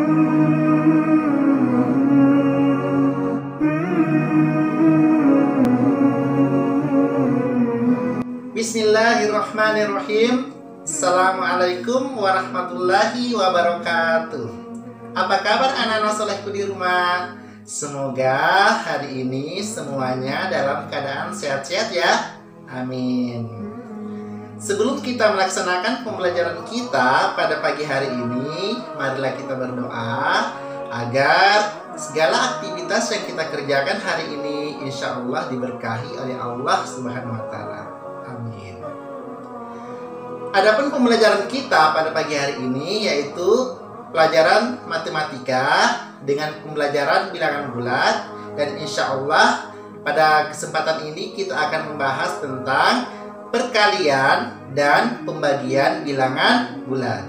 Bismillahirrahmanirrahim. Assalamualaikum warahmatullahi wabarakatuh. Apa kabar anak-anak solehku di rumah? Semoga hari ini semuanya dalam keadaan sehat-sehat ya. Amin. Sebelum kita melaksanakan pembelajaran kita pada pagi hari ini, marilah kita berdoa agar segala aktivitas yang kita kerjakan hari ini insya Allah diberkahi oleh Allah Subhanahu wa Ta'ala. Amin. Adapun pembelajaran kita pada pagi hari ini yaitu pelajaran matematika dengan pembelajaran bilangan bulat, dan insya Allah pada kesempatan ini kita akan membahas tentang perkalian dan pembagian bilangan bulat.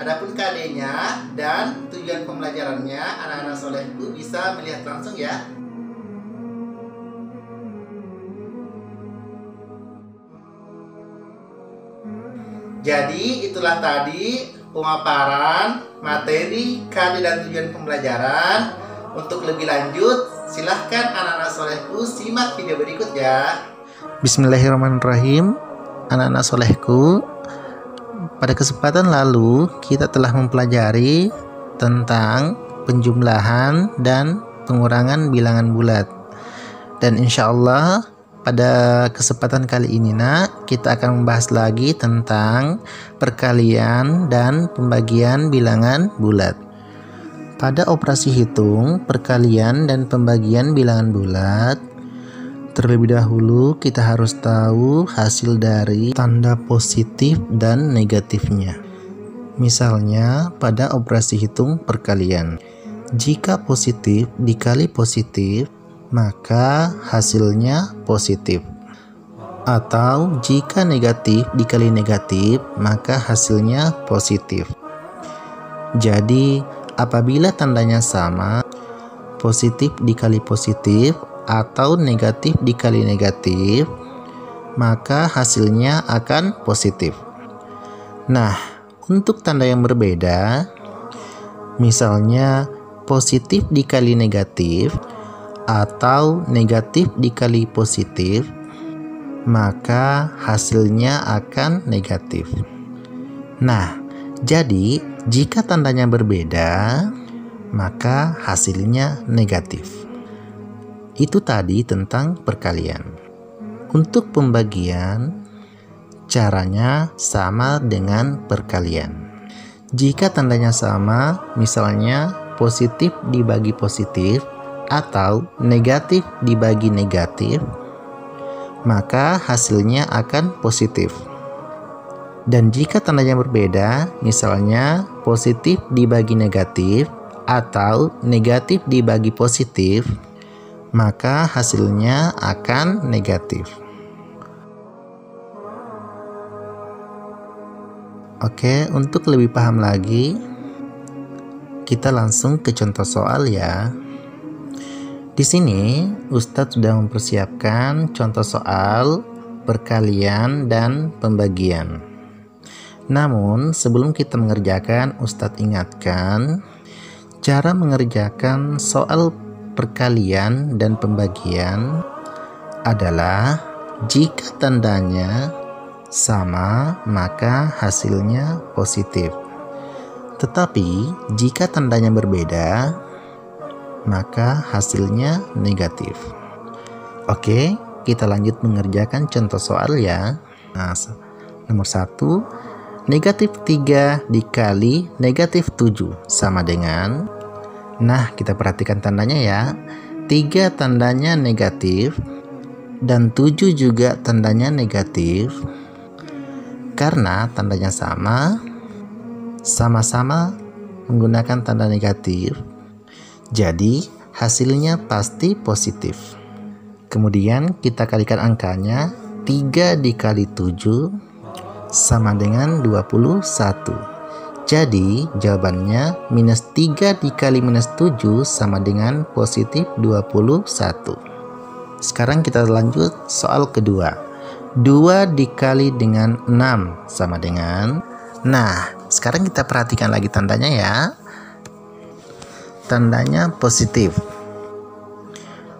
Adapun KD-nya dan tujuan pembelajarannya anak-anak solehku bisa melihat langsung ya. Jadi itulah tadi pemaparan materi KD dan tujuan pembelajaran. Untuk lebih lanjut silahkan anak-anak solehku simak video berikut ya. Bismillahirrahmanirrahim. Anak-anak solehku, pada kesempatan lalu kita telah mempelajari tentang penjumlahan dan pengurangan bilangan bulat. Dan insya Allah pada kesempatan kali ini kita akan membahas lagi tentang perkalian dan pembagian bilangan bulat. Pada operasi hitung, perkalian dan pembagian bilangan bulat, terlebih dahulu kita harus tahu hasil dari tanda positif dan negatifnya. Misalnya pada operasi hitung perkalian, jika positif dikali positif, maka hasilnya positif. Atau jika negatif dikali negatif, maka hasilnya positif. Jadi apabila tandanya sama, positif dikali positif atau negatif dikali negatif, maka hasilnya akan positif. Nah, untuk tanda yang berbeda, misalnya positif dikali negatif atau negatif dikali positif, maka hasilnya akan negatif. Nah, jadi jika tandanya berbeda, maka hasilnya negatif. Itu tadi tentang perkalian. Untuk pembagian, caranya sama dengan perkalian. Jika tandanya sama, misalnya positif dibagi positif atau negatif dibagi negatif, maka hasilnya akan positif. Dan jika tandanya berbeda, misalnya positif dibagi negatif atau negatif dibagi positif, maka hasilnya akan negatif. Oke, untuk lebih paham lagi, kita langsung ke contoh soal ya. Di sini Ustadz sudah mempersiapkan contoh soal perkalian dan pembagian. Namun sebelum kita mengerjakan, Ustadz ingatkan cara mengerjakan soal perkalian dan pembagian adalah jika tandanya sama maka hasilnya positif. Tetapi jika tandanya berbeda maka hasilnya negatif. Oke, kita lanjut mengerjakan contoh soal ya. Nah, nomor 1, negatif 3 dikali negatif 7 sama dengan, nah kita perhatikan tandanya ya, 3 tandanya negatif dan 7 juga tandanya negatif. Karena tandanya sama-sama menggunakan tanda negatif, jadi hasilnya pasti positif. Kemudian kita kalikan angkanya, 3 dikali 7 sama dengan 21. Jadi jawabannya minus 3 dikali minus 7 sama dengan positif 21. Sekarang kita lanjut soal kedua. 2 dikali dengan 6 sama dengan, nah sekarang kita perhatikan lagi tandanya ya. tandanya positif.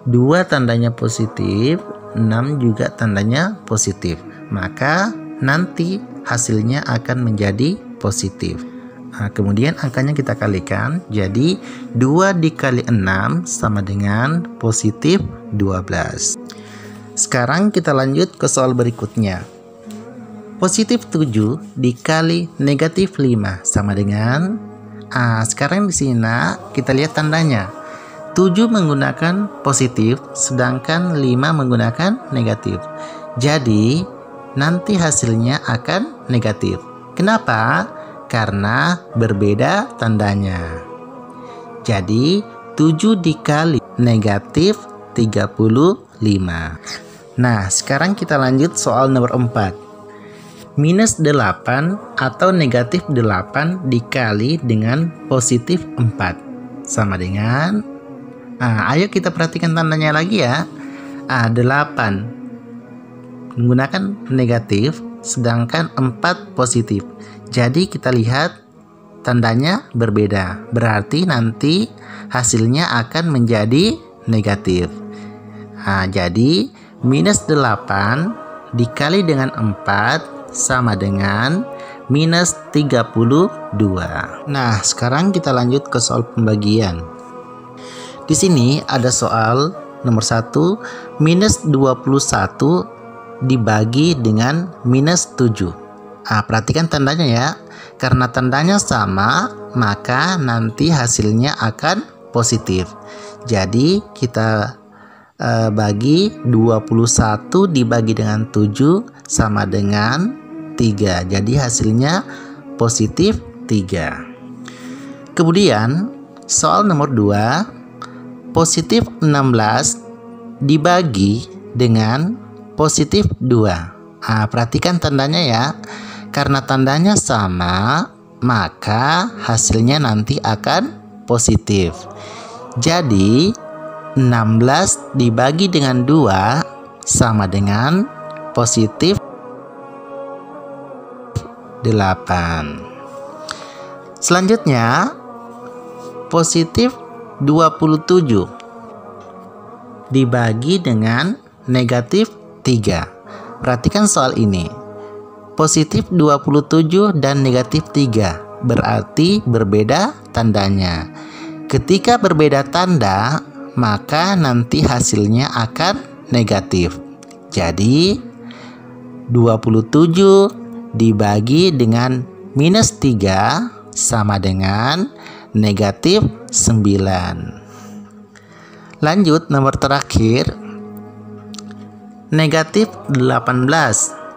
2 tandanya positif, 6 juga tandanya positif. Maka nanti hasilnya akan menjadi positif. Nah, kemudian angkanya kita kalikan, jadi 2 dikali 6 sama dengan positif 12. Sekarang kita lanjut ke soal berikutnya. Positif 7 dikali negatif 5 sama dengan, sekarang di sini kita lihat tandanya. 7 menggunakan positif, sedangkan 5 menggunakan negatif. Jadi nanti hasilnya akan negatif. Kenapa? Karena berbeda tandanya. Jadi 7 dikali negatif 35. Nah, sekarang kita lanjut soal nomor 4. Minus 8 atau negatif 8 dikali dengan positif 4 sama dengan, ayo kita perhatikan tandanya lagi ya. 8 menggunakan negatif, sedangkan 4 positif. Jadi kita lihat tandanya berbeda, berarti nanti hasilnya akan menjadi negatif. Jadi minus 8 dikali dengan 4 sama dengan minus 32. Nah, sekarang kita lanjut ke soal pembagian. Di sini ada soal nomor 1, minus 21 dibagi dengan minus 7. Perhatikan tandanya ya. Karena tandanya sama, maka nanti hasilnya akan positif. Jadi kita bagi 21 dibagi dengan 7 sama dengan 3. Jadi hasilnya positif 3. Kemudian soal nomor 2, positif 16 dibagi dengan positif 2. Perhatikan tandanya ya. Karena tandanya sama, maka hasilnya nanti akan positif. Jadi 16 dibagi dengan 2 sama dengan positif 8. Selanjutnya positif 27 dibagi dengan negatif 3. Perhatikan soal ini. Positif 27 dan negatif 3 berarti berbeda tandanya. Ketika berbeda tanda, maka nanti hasilnya akan negatif. Jadi 27 dibagi dengan minus 3 sama dengan negatif 9. Lanjut nomor terakhir, negatif 18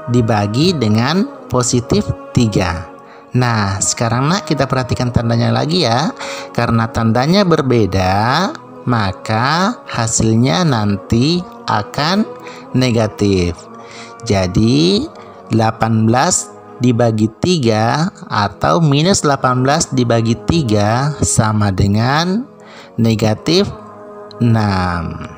dibagi dengan positif 3. Nah, sekarang kita perhatikan tandanya lagi ya. Karena tandanya berbeda, maka hasilnya nanti akan negatif. Jadi 18 dibagi 3 atau minus 18 dibagi 3 sama dengan negatif 6.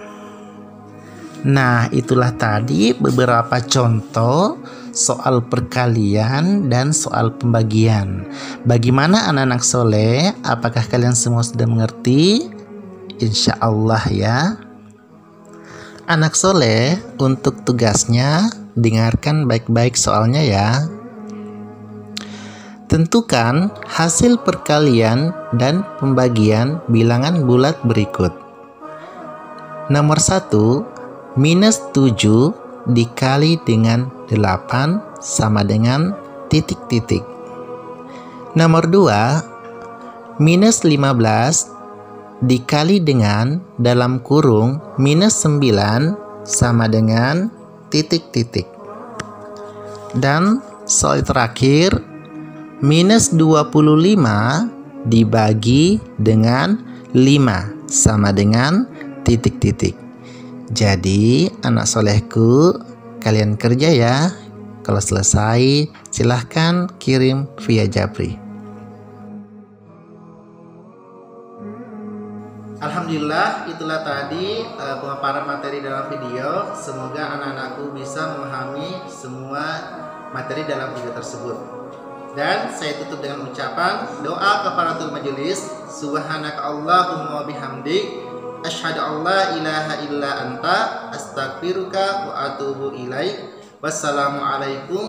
Nah, itulah tadi beberapa contoh soal perkalian dan soal pembagian. Bagaimana anak-anak soleh? Apakah kalian semua sudah mengerti? Insya Allah ya. Anak soleh, untuk tugasnya dengarkan baik-baik soalnya ya. Tentukan hasil perkalian dan pembagian bilangan bulat berikut. Nomor 1, minus 7 dikali dengan 8 sama dengan titik-titik. Nomor 2, minus 15 dikali dengan dalam kurung minus 9 sama dengan titik-titik. Dan soal terakhir, minus 25 dibagi dengan 5 sama dengan titik-titik. Jadi anak solehku, kalian kerja ya. Kalau selesai, silahkan kirim via Japri. Alhamdulillah, itulah tadi pemaparan materi dalam video. Semoga anak-anakku bisa memahami semua materi dalam video tersebut. Dan saya tutup dengan ucapan doa kafaratul majelis. Subhanaka Allahumma bihamdik, asyhadu an la ilaha illa anta, astaghfiruka wa atubu ilaik. Wassalamualaikum